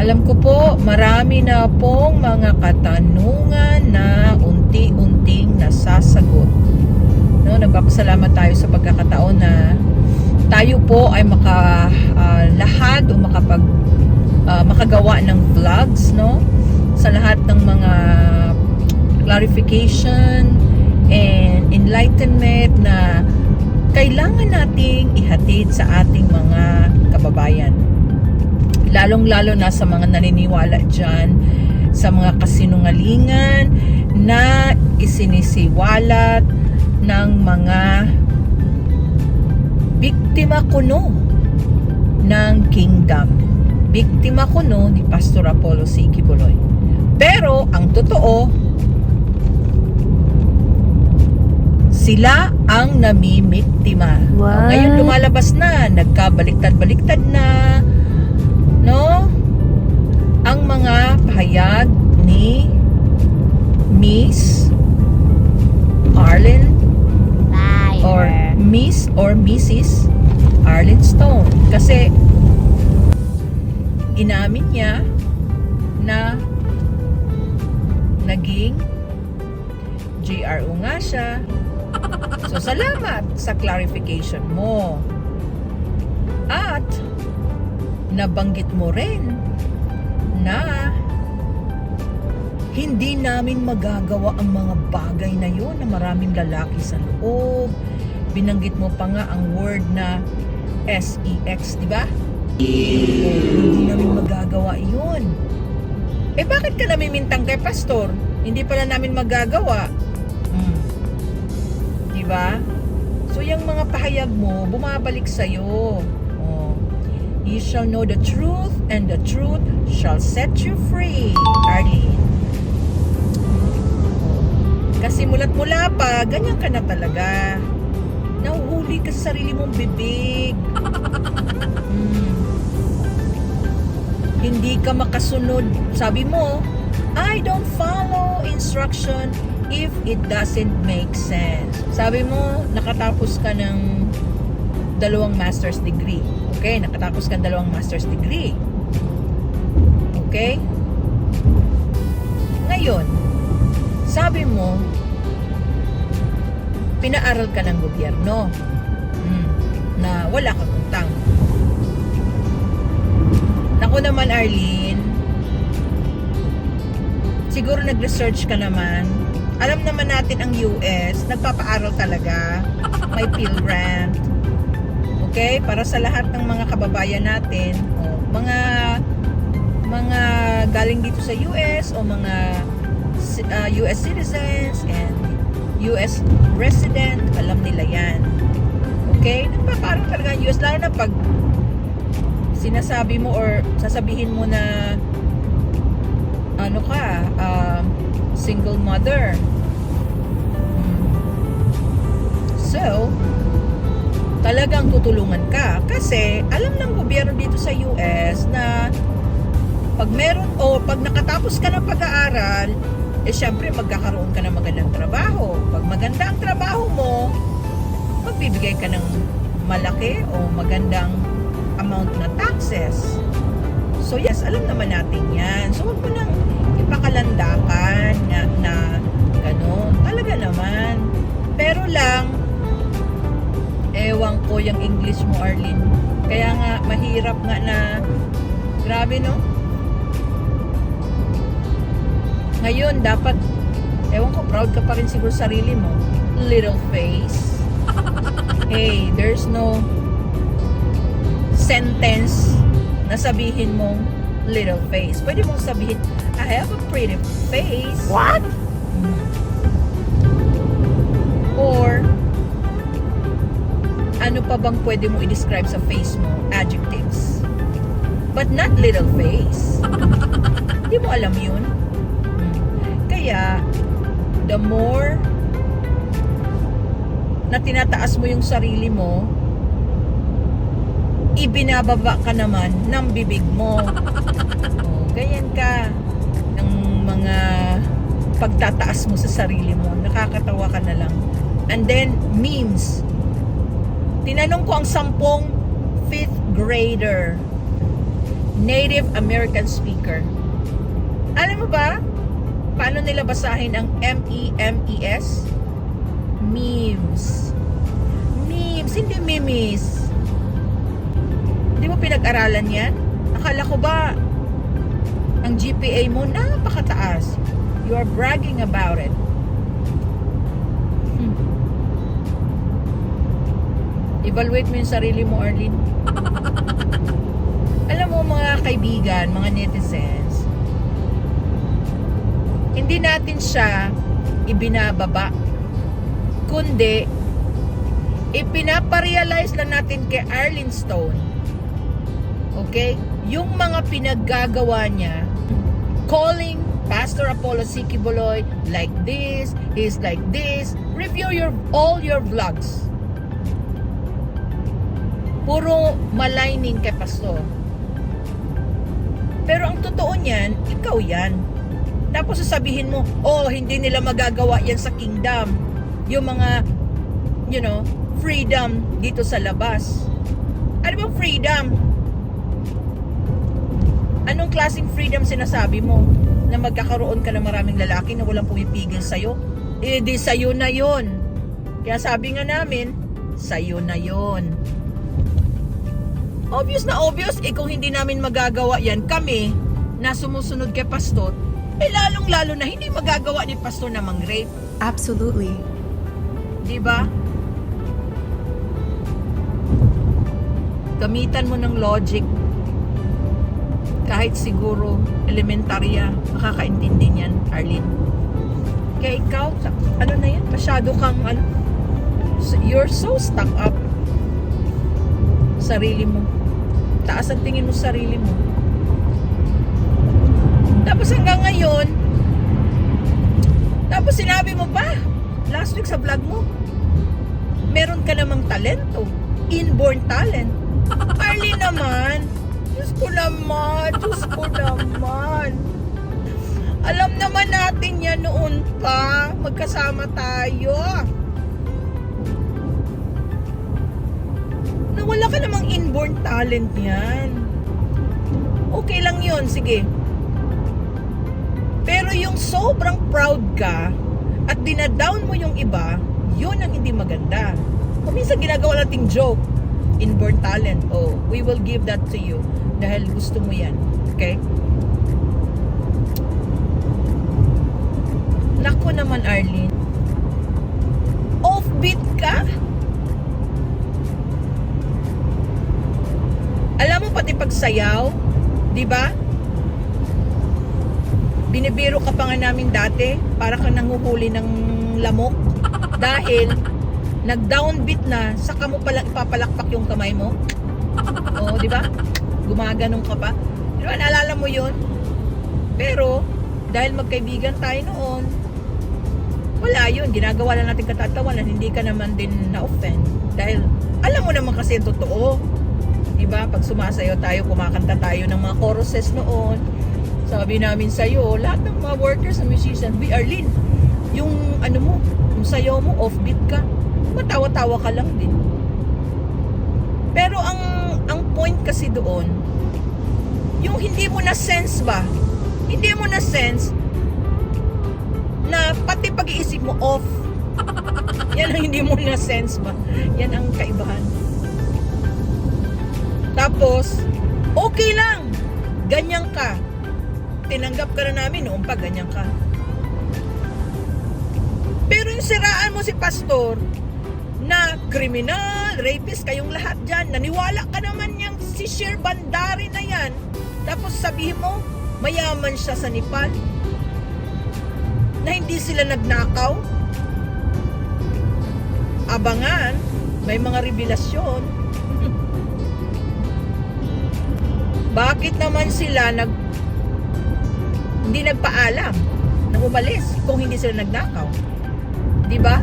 Alam ko po, marami na pong mga katanungan na unti-unting nasasagot. No, nagpapasalamat tayo sa pagkakataon na tayo po ay lahad o makagawa ng vlogs, no? Sa lahat ng mga clarification and enlightenment na kailangan nating ihatid sa ating mga kababayan. Lalong-lalo na sa mga naniniwala dyan sa mga kasinungalingan na isinisiwalat ng mga biktima kuno ng kingdom. Biktima kuno ni Pastor Apollo C. Quiboloy. Pero ang totoo, sila ang namimiktima. What? Ngayon lumalabas na, nagkabaliktad-baliktad na, no? Ang mga pahayag ni Miss Arlene or Miss or Mrs. Arlene Stone. Kasi inamin niya na naging GRO nga siya. So salamat sa clarification mo. At nabanggit mo rin na hindi namin magagawa ang mga bagay na yun na maraming lalaki sa loob. Binanggit mo pa nga ang word na sex, di ba? Hindi namin magagawa yun. Eh bakit ka namimintang kay pastor? Hindi pala namin magagawa. Di ba? So yung mga pahayag mo bumabalik sa'yo. You shall know the truth, and the truth shall set you free, Arlene. Kasi mula't-mula pa, ganyan ka na talaga. Nahuhuli ka sa sarili mong bibig. Hindi ka makasunod. Sabi mo, I don't follow instruction if it doesn't make sense. Sabi mo, nakatapos ka ng 2 master's degree. Okay, nakatapos ka ng 2 master's degree. Okay? Ngayon, sabi mo, pinaaral ka ng gobyerno na wala kang utang. Naku naman, Arlene, siguro nag-research ka naman. Alam naman natin ang US, nagpapaaral talaga. May Pell Grant. Okay? Para sa lahat ng mga kababayan natin, mga galing dito sa US o mga US citizens and US resident, alam nila yan. Okay? Nagpapaaral talaga ang US, lalo na pag sinasabi mo or sasabihin mo na single mother. So, talagang tutulungan ka kasi alam ng gobyerno dito sa US na pag meron o pag nakatapos ka ng pag-aaral, eh syempre magkakaroon ka ng magandang trabaho. Pag maganda ang trabaho mo, magbibigay ka ng malaki o magandang amount na taxes. So yes, alam naman natin yan. So huwag mo nang ipakalandakan na gano'n. Talaga naman. Pero lang, ewan ko yung English mo, Arlene. Kaya nga, mahirap nga na, grabe no? Ngayon, dapat, ewan ko, proud ka pa rin siguro sa sarili mo. Little face. Hey, there's no sentence na sabihin mong little face. Pwede mong sabihin, I have a pretty face. What? Or, ano pa bang pwede mo i-describe sa face mo? Adjectives. But not little face. Hindi mo alam yun. Kaya, the more na tinataas mo yung sarili mo, ibinababa ka naman ng bibig mo. Ganyan ka ng mga pagtataas mo sa sarili mo. Nakakatawa ka na lang. And then, memes. Tinanong ko ang 10 5th grader Native American speaker. Alam mo ba, paano nila basahin ang M-E-M-E-S? Memes. Memes, hindi memes. Hindi mo pinag-aralan yan? Akala ko ba, ang GPA mo napakataas. You are bragging about it. Evaluate mo yung sarili mo, Arlene. Alam mo mga kaibigan, mga netizens, hindi natin siya ibinababa, kundi ipinaparealize lang natin kay Arlene Stone, okay, yung mga pinaggagawa niya, calling Pastor Apollo C. Quiboloy like this, he's like this. Review all your vlogs. Puro maligning kay Pastor. Pero ang totoo niyan, ikaw yan. Tapos sasabihin mo, oh, hindi nila magagawa yan sa kingdom. Yung mga, freedom dito sa labas. Ano bang freedom? Anong klaseng freedom sinasabi mo? Na magkakaroon ka ng maraming lalaki na walang pumipigil sa'yo? Eh, di sa'yo na yon. Kaya sabi nga namin, sa'yo na yon. Obvious na obvious, kung hindi namin magagawa yan, kami, na sumusunod kay Pastor, lalong-lalo na hindi magagawa ni Pastor na mang-rape. Absolutely. Diba? Gamitan mo ng logic. Kahit siguro, elementarya, makakaintindi niyan, Arlene. Kaya ikaw, ano na yan? Masyado kang, you're so stuck up. Sarili mo. Taas ang tingin mo sa sarili mo. Tapos hanggang ngayon, tapos sinabi mo pa, last week sa vlog mo, meron ka namang talento. Inborn talent. Arlene naman, Diyos ko naman. Alam naman natin yan noon pa. Magkasama tayo. Wala ka namang inborn talent yan. Okay lang yun, sige. Pero yung sobrang proud ka at dinadown mo yung iba, yun ang hindi maganda. Kung minsan ginagawa nating joke, inborn talent, oh, we will give that to you dahil gusto mo yan. Okay? Naku naman, Arlene. Offbeat ka? Alam mo pati pagsayaw, 'di ba? Binibiro ka pa nga namin dati para kang nanguhuli ng lamok dahil nag-downbeat na, saka mo palang ipapalakpak yung kamay mo. Oo, 'di ba? Gumaganong ka pa. 'Di ba? Naalala mo 'yon? Pero dahil magkaibigan tayo noon, wala 'yun. Ginagawa lang natin katatawanan, hindi ka naman din na-offend dahil alam mo naman kasi yung totoo. Diba? Pag sumasayo tayo, kumakanta tayo ng mga choruses noon. Sabi namin sa'yo, lahat ng mga workers and musicians, Arlene, yung yung sayo mo, offbeat ka. Matawa-tawa ka lang din. Pero ang point kasi doon, yung hindi mo na sense ba? Hindi mo na sense na pati pag-iisip mo off. Yan ang hindi mo na sense ba? Yan ang kaibahan. Tapos, okay lang. Ganyan ka. Tinanggap ka na namin noon pa, ganyan ka. Pero yung siraan mo si Pastor na kriminal, rapist, kayong lahat dyan, naniwala ka naman yung si Sher Bandari na yan. Tapos sabihin mo, mayaman siya sa Nepal. Na hindi sila nagnakaw. Abangan, may mga revelasyon. Bakit naman sila hindi nagpaalam nang umalis kung hindi sila nagnakaw? 'Di ba?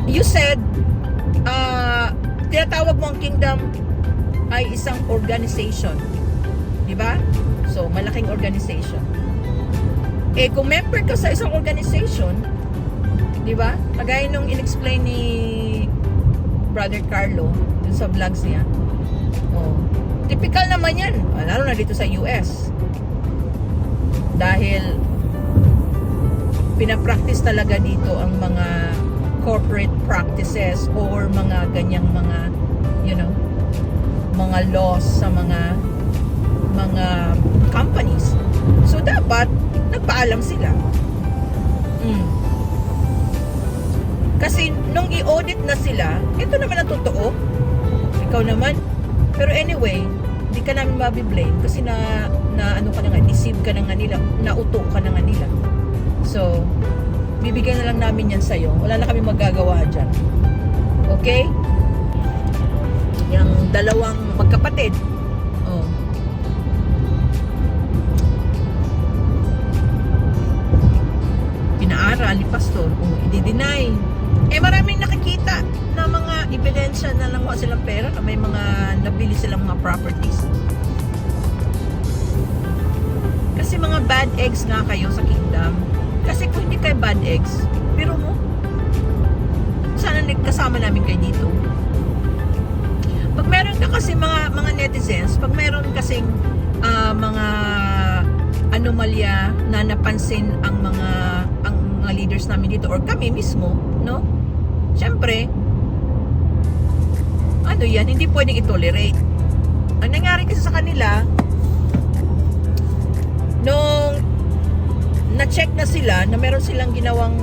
You said tinatawag mo ang kingdom ay isang organization. 'Di ba? So, malaking organization. Kung member ka sa isang organization, 'di ba? Kagaya nung in-explain ni Brother Carlo dun sa vlogs niya. Oh, Typical naman yan, lalo na dito sa US. Dahil pinapractice talaga dito ang mga corporate practices or mga ganyang mga, you know, mga laws sa mga companies. So dapat nagpaalam sila. Kasi nung i-audit na sila, ito naman ang totoo. Ikaw naman. Pero anyway, hindi ka namin mabiblame kasi na ano ka na nga, deceive ka na nga nila, nauto ka na nga nila. So, bibigyan na lang namin yan sa'yo. Wala na kami magagawa dyan. Okay? Yung dalawang magkapatid. Oh. Pinaaral ni Pastor. Oh, i-deny. Maraming nakikita na mga ebidensya na nakuha silang pera, na may mga nabili silang mga properties. Kasi mga bad eggs nga kayo sa kingdom. Kasi kung hindi kayo bad eggs, pero mo, sana kasama namin kayo dito. Pag meron ka kasi mga netizens, pag meron kasing mga anomalya na napansin ang mga leaders namin dito or kami mismo, no? Siyempre, ano yan, hindi pwedeng i-tolerate. Ang nangyari kasi sa kanila, nung na-check na sila na meron silang ginawang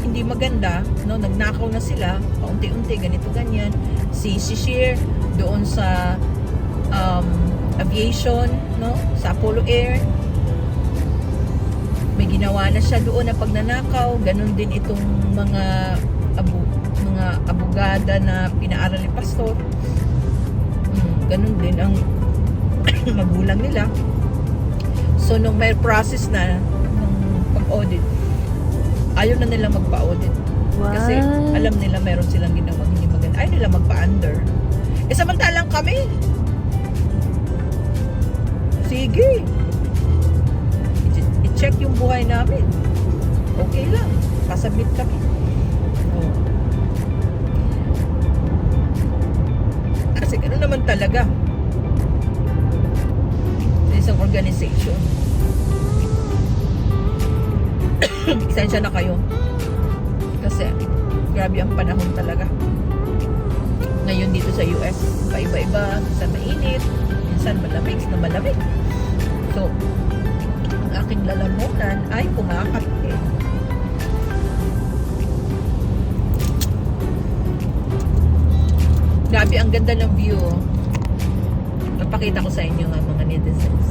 hindi maganda, no, nagnakaw na sila paunti-unti, ganito ganyan, si Sheer doon sa aviation, no, sa Apollo Air, may ginawa na siya doon na pagnanakaw. Ganun din itong mga abogada na pinaaral ni Pastor. Ganun din ang magulang nila. So nung may process na ng pag-audit, ayaw na nila magpa-audit. Kasi alam nila meron silang ginawang hindi maganda. Ayaw nila magpa-under. Samantalang kami, sige, i-check yung buhay namin. Okay lang. Pasabit kami. Oh. Kasi gano'n naman talaga sa isang organization. Eksensya na kayo. Kasi grabe ang panahon talaga. Ngayon dito sa US, paiba-iba. Minsan mainit, minsan malamig na malamig. So, ang aking lalamunan ay kumakarte. Grabe, ang ganda ng view. Napakita ko sa inyo mga netizens.